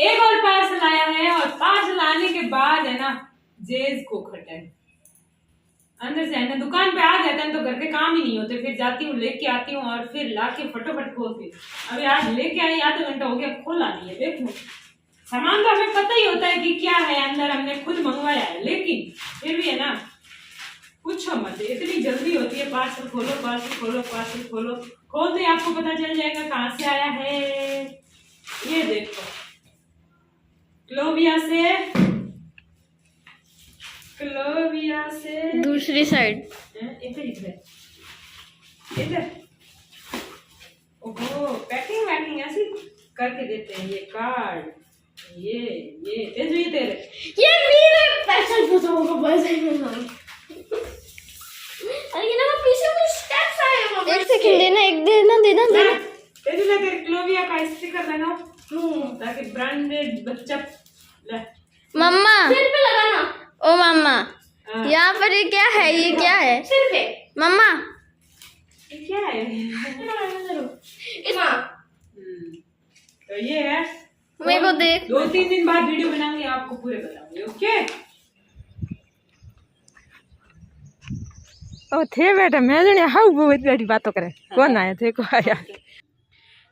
एक और पार्सल आया है और पार्सल आने के बाद है ना जेज को खटन अंदर से है ना दुकान पे आ जाते हैं तो घर के काम ही नहीं होते, फिर जाती हूँ लेके आती हूँ और फिर लाके फटोफट खोलती हूँ। अभी आज लेके आई, आधा घंटा हो गया, खोला नहीं है। देखो सामान तो हमें पता ही होता है कि क्या है अंदर, हमने खुद मंगवाया है, लेकिन फिर भी है ना पूछो मत, इतनी जल्दी होती है। पार्सल खोलो पार्सल खोलो पार्सल खोलो, खोलते ही आपको पता चल जाएगा कहाँ से आया है। ये देखो क्लोविया से दूसरी साइड इधर इधर ओहो, पैकिंग वैकिंग ऐसी करके देते हैं। ये कार्ड, ये तेजू, ये तेरे, ये मेरे पैसा फंसाऊंगा पैसा अरे ये ना पीछे कुछ स्टेप्स आए हैं। एक सेकंड देना, एक देना तेजू ले तेरे क्लोविया का स्टिकर लगाओ ताकि ब्रांडेड बच्चा ले। मम्मा सिर पे लगाना। ओ मम्मा यहाँ पर ये क्या है? ये क्या है सिर पे? मम्मा ये क्या है? तो ये है, मेरे को देख। 2-3 दिन बाद वीडियो बनाऊंगी, आपको पूरे बताऊंगी। ओके ओ थे बेटा, मैं जने हाउ बहुत बड़ी बातों करे कौन आया थे को आया।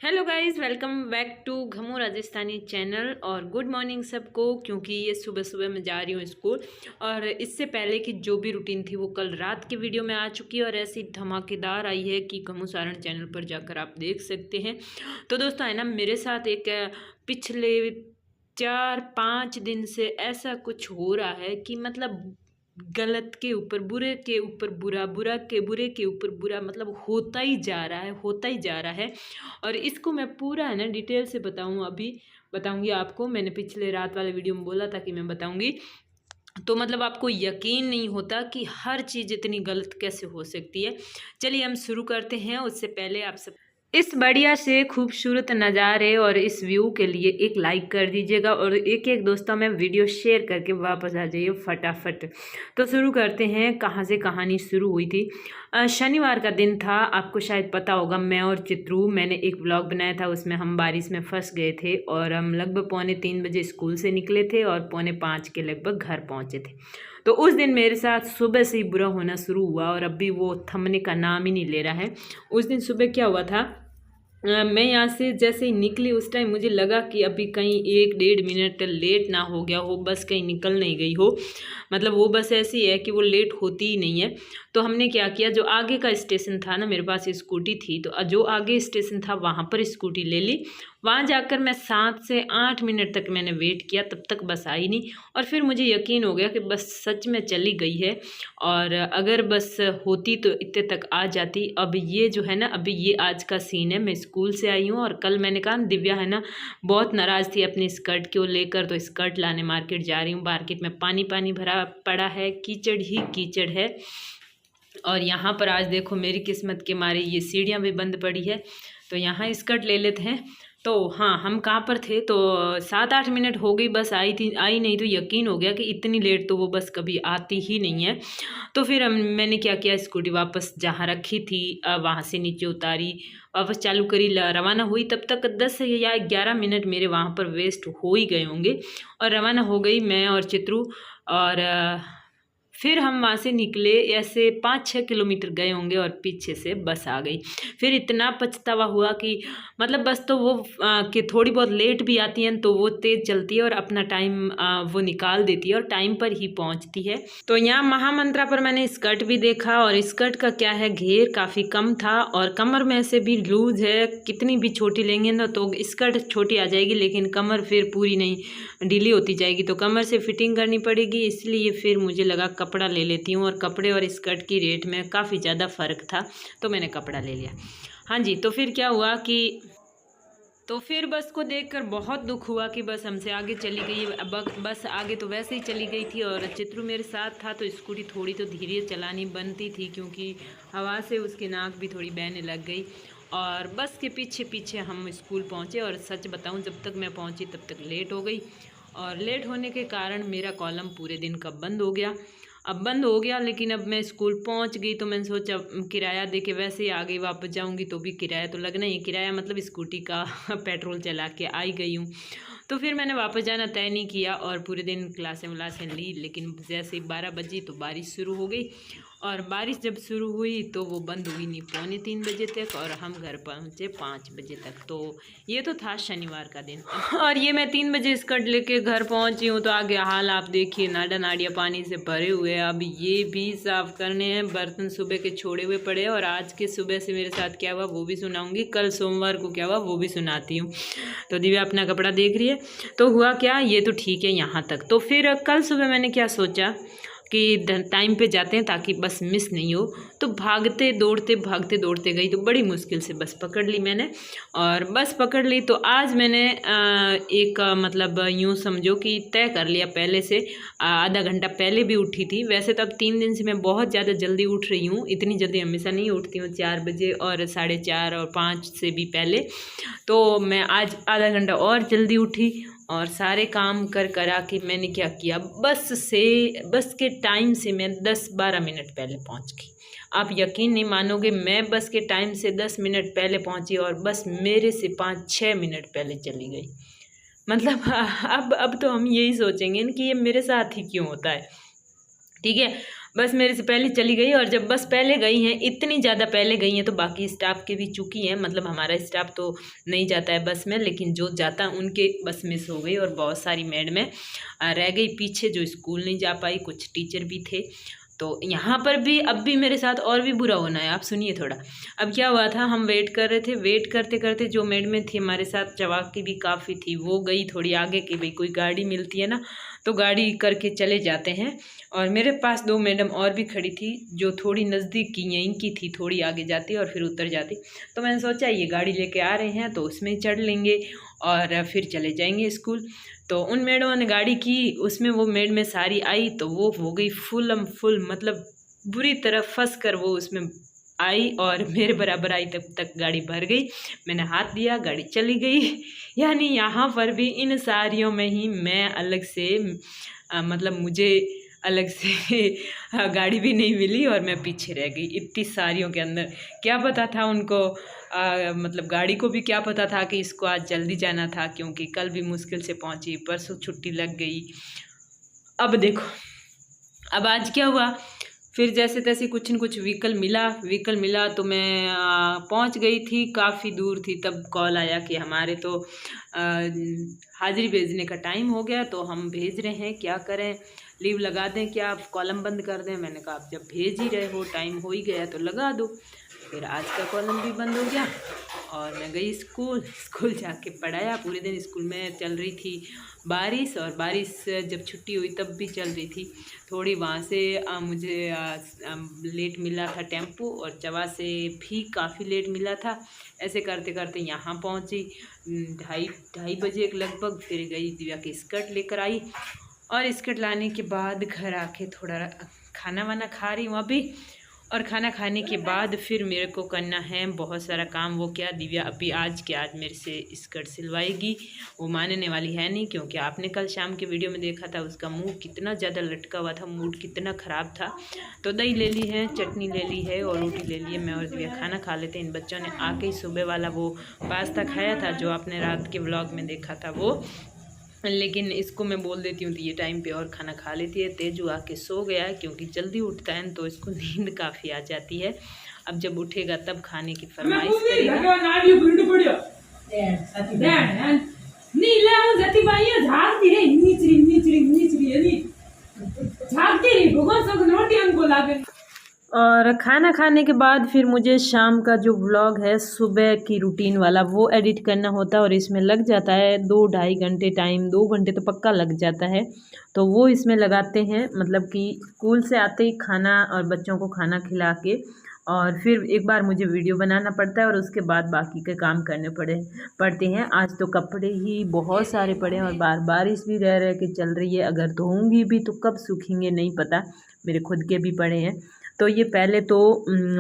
Hello guys, welcome back to घमू राजस्थानी चैनल और गुड मॉर्निंग सबको, क्योंकि ये सुबह सुबह मैं जा रही हूँ स्कूल। और इससे पहले की जो भी रूटीन थी वो कल रात के वीडियो में आ चुकी है और ऐसी धमाकेदार आई है कि घमू सारण चैनल पर जाकर आप देख सकते हैं। तो दोस्तों है ना, मेरे साथ एक पिछले 4-5 दिन से ऐसा कुछ हो रहा है कि मतलब गलत के ऊपर बुरे के ऊपर बुरा, बुरा के बुरे के ऊपर बुरा, मतलब होता ही जा रहा है। और इसको मैं पूरा है ना डिटेल से बताऊंगी आपको। मैंने पिछले रात वाले वीडियो में बोला था कि मैं बताऊंगी, तो मतलब आपको यकीन नहीं होता कि हर चीज़ इतनी गलत कैसे हो सकती है। चलिए हम शुरू करते हैं। उससे पहले आप सब इस बढ़िया से खूबसूरत नज़ारे और इस व्यू के लिए एक लाइक कर दीजिएगा और एक दोस्तों में वीडियो शेयर करके वापस आ जाइए फटाफट। तो शुरू करते हैं। कहाँ से कहानी शुरू हुई थी? शनिवार का दिन था, आपको शायद पता होगा। मैं और चित्रू, मैंने एक व्लॉग बनाया था, उसमें हम बारिश में फंस गए थे और हम लगभग 4:45 बजे स्कूल से निकले थे और 4:45 के लगभग घर पहुँचे थे। तो उस दिन मेरे साथ सुबह से ही बुरा होना शुरू हुआ और अभी वो थमने का नाम ही नहीं ले रहा है। उस दिन सुबह क्या हुआ था, मैं यहाँ से जैसे ही निकली उस टाइम मुझे लगा कि अभी कहीं 1-1.5 मिनट लेट ना हो गया हो, बस कहीं निकल नहीं गई हो। मतलब वो बस ऐसी है कि वो लेट होती ही नहीं है। तो हमने क्या किया, जो आगे का स्टेशन था ना, मेरे पास स्कूटी थी, तो जो आगे स्टेशन था वहाँ पर स्कूटी ले ली। वहाँ जाकर मैं 7 से 8 मिनट तक मैंने वेट किया, तब तक बस आई नहीं। और फिर मुझे यकीन हो गया कि बस सच में चली गई है और अगर बस होती तो इतने तक आ जाती। अब ये जो है ना, अभी ये आज का सीन है। मैं स्कूल से आई हूँ और कल मैंने कहा दिव्या है ना बहुत नाराज़ थी अपनी स्कर्ट को लेकर, तो स्कर्ट लाने मार्केट जा रही हूँ। मार्केट में पानी भरा पड़ा है, कीचड़ ही कीचड़ है। और यहाँ पर आज देखो मेरी किस्मत के मारे ये सीढ़ियाँ भी बंद पड़ी है, तो यहाँ स्कर्ट ले लेते हैं। तो हाँ, हम कहाँ पर थे, तो 7-8 मिनट हो गई, बस आई नहीं। तो यकीन हो गया कि इतनी लेट तो वो बस कभी आती ही नहीं है। तो फिर मैंने क्या किया, स्कूटी वापस जहाँ रखी थी वहाँ से नीचे उतारी, वापस चालू करी, रवाना हुई। तब तक 10 या 11 मिनट मेरे वहाँ पर वेस्ट हो ही गए होंगे और रवाना हो गई मैं और चित्रू। और फिर हम वहाँ से निकले, ऐसे 5-6 किलोमीटर गए होंगे और पीछे से बस आ गई। फिर इतना पछतावा हुआ कि मतलब बस तो वो कि थोड़ी बहुत लेट भी आती हैं तो वो तेज़ चलती है और अपना टाइम वो निकाल देती है और टाइम पर ही पहुँचती है। तो यहाँ महामंत्रा पर मैंने स्कर्ट भी देखा और स्कर्ट का क्या है, घेर काफ़ी कम था और कमर में से भी लूज है। कितनी भी छोटी लेंगे ना तो स्कर्ट छोटी आ जाएगी, लेकिन कमर फिर पूरी नहीं ढीली होती जाएगी, तो कमर से फिटिंग करनी पड़ेगी। इसलिए फिर मुझे लगा कपड़ा ले लेती हूँ और कपड़े और स्कर्ट की रेट में काफ़ी ज़्यादा फ़र्क था, तो मैंने कपड़ा ले लिया। हाँ जी, तो फिर क्या हुआ कि तो फिर बस को देखकर बहुत दुख हुआ कि बस हमसे आगे चली गई। अब बस आगे तो वैसे ही चली गई थी और चित्रू मेरे साथ था, तो स्कूटी थोड़ी तो धीरे चलानी बनती थी क्योंकि हवा से उसकी नाक भी थोड़ी बहने लग गई। और बस के पीछे पीछे हम स्कूल पहुँचे और सच बताऊँ जब तक मैं पहुँची तब तक लेट हो गई और लेट होने के कारण मेरा कॉलम पूरे दिन का बंद हो गया। अब बंद हो गया, लेकिन अब मैं स्कूल पहुंच गई तो मैंने सोचा किराया दे के वैसे ही आ गई, वापस जाऊंगी तो भी किराया तो लगना ही, किराया मतलब स्कूटी का पेट्रोल चला के आई गई हूँ। तो फिर मैंने वापस जाना तय नहीं किया और पूरे दिन क्लासें व्लासें ली, लेकिन जैसे ही 12 बजी तो बारिश शुरू हो गई। और बारिश जब शुरू हुई तो वो बंद हुई नहीं 2:45 बजे तक, और हम घर पहुँचे 5 बजे तक। तो ये तो था शनिवार का दिन। और ये मैं 3 बजे स्कर्ट लेके घर पहुँची हूँ, तो आगे हाल आप देखिए, नाडा नाडिया पानी से भरे हुए हैं। अब ये भी साफ़ करने हैं, बर्तन सुबह के छोड़े हुए पड़े हैं। और आज के सुबह से मेरे साथ क्या हुआ वो भी सुनाऊँगी, कल सोमवार को क्या हुआ वो भी सुनाती हूँ। तो दिव्या अपना कपड़ा देख रही है। तो हुआ क्या, ये तो ठीक है यहाँ तक। तो फिर कल सुबह मैंने क्या सोचा कि टाइम पे जाते हैं ताकि बस मिस नहीं हो, तो भागते दौड़ते गई। तो बड़ी मुश्किल से बस पकड़ ली मैंने, और बस पकड़ ली। तो आज मैंने एक मतलब यूँ समझो कि तय कर लिया पहले से, आधा घंटा पहले भी उठी थी। वैसे तो अब 3 दिन से मैं बहुत ज़्यादा जल्दी उठ रही हूँ, इतनी जल्दी हमेशा नहीं उठती हूँ, 4 बजे और 4:30 और 5 से भी पहले। तो मैं आज आधा घंटा और जल्दी उठी और सारे काम करा के मैंने क्या किया, बस के टाइम से मैं 10-12 मिनट पहले पहुंच गई। आप यकीन नहीं मानोगे, मैं बस के टाइम से 10 मिनट पहले पहुंची और बस मेरे से 5-6 मिनट पहले चली गई। मतलब अब तो हम यही सोचेंगे कि ये मेरे साथ ही क्यों होता है। ठीक है, बस मेरे से पहले चली गई। और जब बस पहले गई हैं, इतनी ज़्यादा पहले गई हैं, तो बाकी स्टाफ के भी चुकी हैं। मतलब हमारा स्टाफ तो नहीं जाता है बस में, लेकिन जो जाता है उनके बस मिस हो गई। और बहुत सारी मैडमें रह गई पीछे जो स्कूल नहीं जा पाई, कुछ टीचर भी थे। तो यहाँ पर भी अब भी मेरे साथ और भी बुरा होना है, आप सुनिए थोड़ा। अब क्या हुआ था, हम वेट कर रहे थे, वेट करते करते जो मैडमें थी हमारे साथ, चवाक की भी काफ़ी थी, वो गई थोड़ी आगे की, भाई कोई गाड़ी मिलती है ना तो गाड़ी करके चले जाते हैं। और मेरे पास 2 मैडम और भी खड़ी थी जो थोड़ी नज़दीक की यहीं की थी, थोड़ी आगे जाती और फिर उतर जाती। तो मैंने सोचा ये गाड़ी लेके आ रहे हैं तो उसमें चढ़ लेंगे और फिर चले जाएंगे स्कूल। तो उन मैडमों ने गाड़ी की, उसमें वो मैड में सारी आई, तो वो हो गई फुल मतलब बुरी तरह फंस कर वो उसमें आई और मेरे बराबर आई। तब तक गाड़ी भर गई, मैंने हाथ दिया, गाड़ी चली गई। यानी यहाँ पर भी इन सारियों में ही मैं अलग से मतलब मुझे अलग से गाड़ी भी नहीं मिली और मैं पीछे रह गई इतनी सारियों के अंदर। क्या पता था उनको, मतलब गाड़ी को भी क्या पता था कि इसको आज जल्दी जाना था, क्योंकि कल भी मुश्किल से पहुंची, परसों छुट्टी लग गई। अब देखो, अब आज क्या हुआ, फिर जैसे तैसे कुछ न कुछ व्हीकल मिला तो मैं पहुंच गई थी, काफ़ी दूर थी। तब कॉल आया कि हमारे तो हाजिरी भेजने का टाइम हो गया, तो हम भेज रहे हैं, क्या करें, लीव लगा दें क्या, आप कॉलम बंद कर दें। मैंने कहा आप जब भेज ही रहे हो, टाइम हो ही गया तो लगा दो। फिर आज का कॉलम भी बंद हो गया और मैं गई स्कूल जाके पढ़ाया। पूरे दिन स्कूल में चल रही थी बारिश, और बारिश जब छुट्टी हुई तब भी चल रही थी थोड़ी। वहाँ से मुझे लेट मिला था टेम्पो, और चवा से भी काफ़ी लेट मिला था। ऐसे करते करते यहाँ पहुँची 2:30 बजे लगभग। फिर गई दिव्या की स्कर्ट लेकर आई, और स्कर्ट लाने के बाद घर आके थोड़ा खाना वाना खा रही हूँ अभी। और खाना खाने के बाद फिर मेरे को करना है बहुत सारा काम। वो क्या, दिव्या अभी आज मेरे से स्कर्ट सिलवाएगी। वो मानने वाली है नहीं, क्योंकि आपने कल शाम के वीडियो में देखा था उसका मुंह कितना ज़्यादा लटका हुआ था, मूड कितना ख़राब था। तो दही ले ली है, चटनी ले ली है और रोटी ले ली है। मैं और दिव्या खाना खा लेते हैं। इन बच्चों ने आके ही सुबह वाला वो पास्ता खाया था जो आपने रात के व्लॉग में देखा था वो, लेकिन इसको मैं बोल देती हूँ तो ये टाइम पे और खाना खा लेती है। तेजू आके सो गया है क्योंकि जल्दी उठता है तो इसको नींद काफ़ी आ जाती है। अब जब उठेगा तब खाने की फरमाइश करेगा। और खाना खाने के बाद फिर मुझे शाम का जो व्लॉग है सुबह की रूटीन वाला वो एडिट करना होता है, और इसमें लग जाता है 2-2.5 घंटे टाइम, 2 घंटे तो पक्का लग जाता है। तो वो इसमें लगाते हैं, मतलब कि स्कूल से आते ही खाना और बच्चों को खाना खिला के, और फिर एक बार मुझे वीडियो बनाना पड़ता है और उसके बाद बाकी के काम करने पड़ते हैं। आज तो कपड़े ही बहुत सारे पड़े हैं और बारिश भी रह के चल रही है। अगर धोऊंगी भी तो कब सूखेंगे नहीं पता, मेरे खुद के भी पड़े हैं। तो ये पहले तो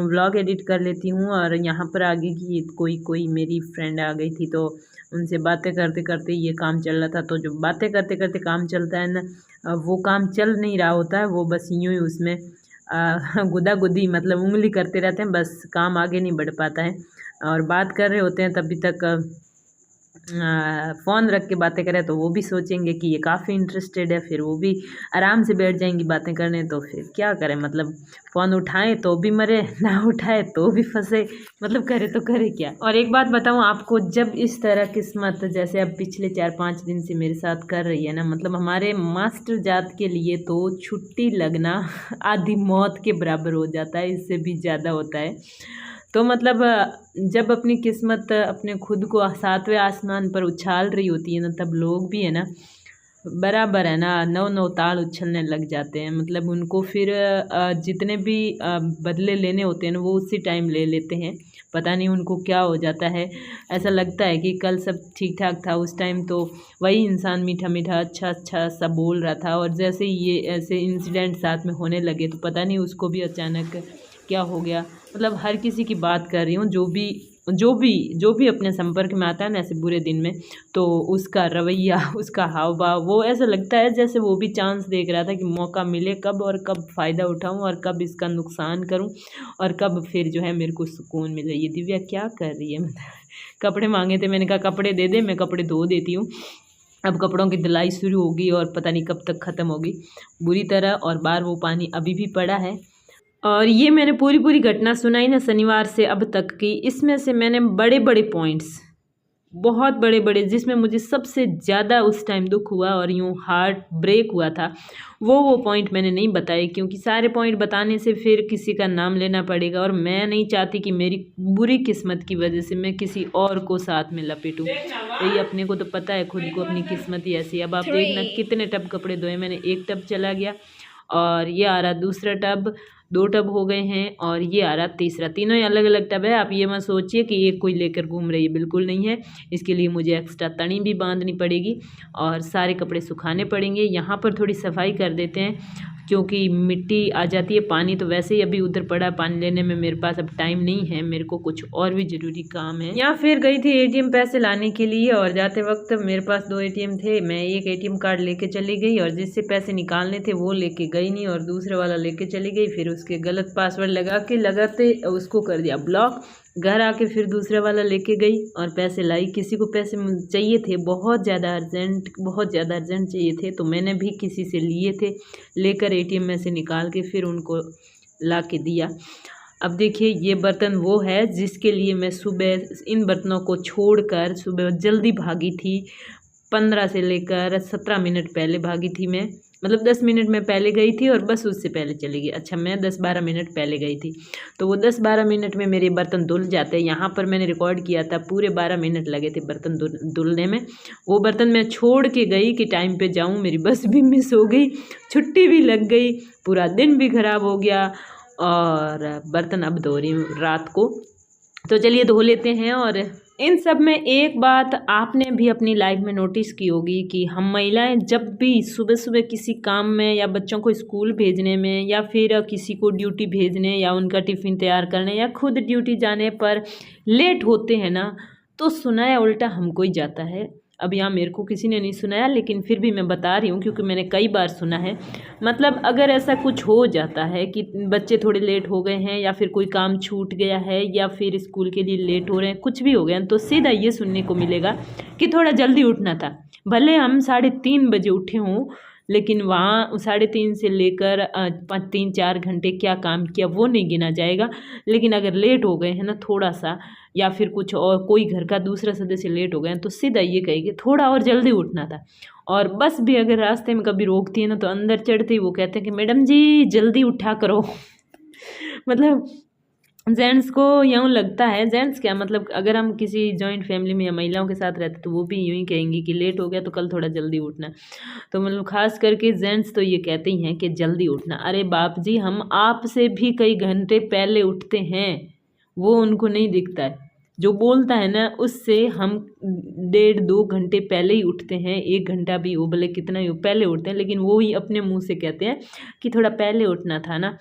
व्लॉग एडिट कर लेती हूँ। और यहाँ पर आगे की कोई मेरी फ्रेंड आ गई थी, तो उनसे बातें करते करते ये काम चल रहा था। तो जो बातें करते करते काम चलता है ना, वो काम चल नहीं रहा होता है, वो बस यूँ ही उसमें गुदा गुदी मतलब उंगली करते रहते हैं, बस काम आगे नहीं बढ़ पाता है। और बात कर रहे होते हैं तभी तक फ़ोन रख के बातें करें तो वो भी सोचेंगे कि ये काफ़ी इंटरेस्टेड है, फिर वो भी आराम से बैठ जाएंगी बातें करने। तो फिर क्या करें, मतलब फ़ोन उठाएं तो भी मरे, ना उठाए तो भी फंसे, मतलब करे तो करे क्या। और एक बात बताऊं आपको, जब इस तरह किस्मत जैसे अब पिछले 4-5 दिन से मेरे साथ कर रही है ना, मतलब हमारे मास्टर जात के लिए तो छुट्टी लगना आधी मौत के बराबर हो जाता है, इससे भी ज़्यादा होता है। तो मतलब जब अपनी किस्मत अपने खुद को 7वें आसमान पर उछाल रही होती है ना, तब लोग भी है ना बराबर है ना 9-9 ताल उछलने लग जाते हैं। मतलब उनको फिर जितने भी बदले लेने होते हैं ना, वो उसी टाइम ले लेते हैं। पता नहीं उनको क्या हो जाता है, ऐसा लगता है कि कल सब ठीक ठाक था, उस टाइम तो वही इंसान मीठा मीठा अच्छा अच्छा सा बोल रहा था, और जैसे ये ऐसे इंसिडेंट साथ में होने लगे तो पता नहीं उसको भी अचानक क्या हो गया। मतलब हर किसी की बात कर रही हूँ, जो भी अपने संपर्क में आता है ना ऐसे बुरे दिन में, तो उसका रवैया, उसका हाव भाव, वो ऐसा लगता है जैसे वो भी चांस देख रहा था कि मौका मिले कब, और कब फ़ायदा उठाऊं, और कब इसका नुकसान करूं, और कब फिर जो है मेरे को सुकून मिले। ये दिव्या क्या कर रही है, मतलब कपड़े मांगे थे, मैंने कहा कपड़े दे दे, मैं कपड़े धो देती हूँ। अब कपड़ों की धुलाई शुरू होगी और पता नहीं कब तक ख़त्म होगी बुरी तरह, और बाहर वो पानी अभी भी पड़ा है। और ये मैंने पूरी घटना सुनाई ना शनिवार से अब तक की, इसमें से मैंने बड़े बड़े पॉइंट्स, बहुत बड़े बड़े, जिसमें मुझे सबसे ज़्यादा उस टाइम दुख हुआ और यूँ हार्ट ब्रेक हुआ था, वो पॉइंट मैंने नहीं बताए, क्योंकि सारे पॉइंट बताने से फिर किसी का नाम लेना पड़ेगा, और मैं नहीं चाहती कि मेरी बुरी किस्मत की वजह से मैं किसी और को साथ में लपेटूँ। तो ये अपने को तो पता है खुद को, अपनी किस्मत ही ऐसी है। अब आप देखना कितने टब कपड़े धोए मैंने, एक टब चला गया, और ये आ रहा दूसरा टब, 2 टब हो गए हैं, और ये आ रहा तीसरा। तीनों ही अलग अलग टब है। आप ये मत सोचिए कि एक कोई लेकर घूम रही है, बिल्कुल नहीं है। इसके लिए मुझे एक्स्ट्रा तनी भी बांधनी पड़ेगी और सारे कपड़े सुखाने पड़ेंगे। यहाँ पर थोड़ी सफाई कर देते हैं, क्योंकि मिट्टी आ जाती है। पानी तो वैसे ही अभी उधर पड़ा, पानी लेने में मेरे पास अब टाइम नहीं है, मेरे को कुछ और भी ज़रूरी काम है। या फिर गई थी ATM पैसे लाने के लिए, और जाते वक्त मेरे पास 2 ATM थे, मैं एक ATM कार्ड लेके चली गई, और जिससे पैसे निकालने थे वो लेके गई नहीं, और दूसरे वाला लेके चली गई। फिर उसके गलत पासवर्ड लगाते उसको कर दिया ब्लॉक। घर आके फिर दूसरा वाला लेके गई और पैसे लाई। किसी को पैसे चाहिए थे, बहुत ज़्यादा अर्जेंट चाहिए थे, तो मैंने भी किसी से लिए थे, लेकर ATM में से निकाल के फिर उनको ला के दिया। अब देखिए ये बर्तन वो है जिसके लिए मैं सुबह इन बर्तनों को छोड़कर सुबह जल्दी भागी थी। 15 से लेकर 17 मिनट पहले भागी थी मैं, मतलब 10 मिनट में पहले गई थी और बस उससे पहले चली गई। अच्छा, मैं 10-12 मिनट पहले गई थी, तो वो 10-12 मिनट में मेरे बर्तन धुल जाते हैं। यहाँ पर मैंने रिकॉर्ड किया था, पूरे 12 मिनट लगे थे बर्तन धुलने में। वो बर्तन मैं छोड़ के गई कि टाइम पे जाऊँ, मेरी बस भी मिस हो गई, छुट्टी भी लग गई, पूरा दिन भी ख़राब हो गया, और बर्तन अब धो रही हूँ रात को। तो चलिए धो लेते हैं। और इन सब में एक बात आपने भी अपनी लाइफ में नोटिस की होगी कि हम महिलाएं जब भी सुबह सुबह किसी काम में, या बच्चों को स्कूल भेजने में, या फिर किसी को ड्यूटी भेजने, या उनका टिफ़िन तैयार करने, या खुद ड्यूटी जाने पर लेट होते हैं ना, तो सुनाया उल्टा हमको ही जाता है। अब यहाँ मेरे को किसी ने नहीं सुनाया, लेकिन फिर भी मैं बता रही हूँ क्योंकि मैंने कई बार सुना है। मतलब अगर ऐसा कुछ हो जाता है कि बच्चे थोड़े लेट हो गए हैं, या फिर कोई काम छूट गया है, या फिर स्कूल के लिए लेट हो रहे हैं, कुछ भी हो गया, तो सीधा ये सुनने को मिलेगा कि थोड़ा जल्दी उठना था। भले हम 3:30 बजे उठे हों, लेकिन वहाँ 3:30 से लेकर 3-4 घंटे क्या काम किया वो नहीं गिना जाएगा। लेकिन अगर लेट हो गए हैं ना थोड़ा सा, या फिर कुछ और कोई घर का दूसरा सदस्य लेट हो गए हैं, तो सीधा ये कहेगी थोड़ा और जल्दी उठना था। और बस भी अगर रास्ते में कभी रोकती है ना, तो अंदर चढ़ते ही वो कहते हैं कि मैडम जी जल्दी उठा करो। मतलब जेंट्स को यूँ लगता है, जेंट्स क्या मतलब अगर हम किसी जॉइंट फैमिली में या महिलाओं के साथ रहते तो वो भी यूँ ही कहेंगी कि लेट हो गया तो कल थोड़ा जल्दी उठना। तो मतलब खास करके जेंट्स तो ये कहते ही हैं कि जल्दी उठना। अरे बाप जी, हम आपसे भी कई घंटे पहले उठते हैं, वो उनको नहीं दिखता है। जो बोलता है ना, उससे हम 1.5-2 घंटे पहले ही उठते हैं, 1 घंटा भी हो भले कितना ही हो, पहले उठते हैं। लेकिन वो ही अपने मुंह से कहते हैं कि थोड़ा पहले उठना था ना,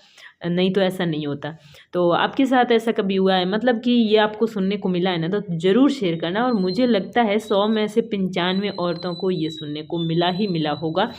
नहीं तो ऐसा नहीं होता। तो आपके साथ ऐसा कभी हुआ है, मतलब कि ये आपको सुनने को मिला है ना, तो ज़रूर शेयर करना। और मुझे लगता है 100 में से 95 औरतों को ये सुनने को मिला ही मिला होगा।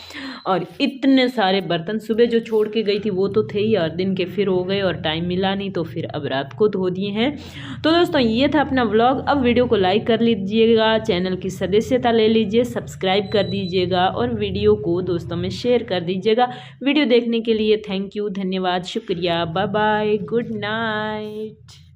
और इतने सारे बर्तन सुबह जो छोड़ के गई थी वो तो थे ही, और दिन के फिर हो गए, और टाइम मिला नहीं, तो फिर अब रात को धो दिए हैं। तो दोस्तों ये था अपना व्लॉग। अब वीडियो को लाइक कर लीजिएगा। लीजिएगा, चैनल की सदस्यता ले लीजिए, सब्सक्राइब कर दीजिएगा और वीडियो को दोस्तों में शेयर कर दीजिएगा। वीडियो देखने के लिए थैंक यू, धन्यवाद, शुक्रिया, बाय बाय, गुड नाइट।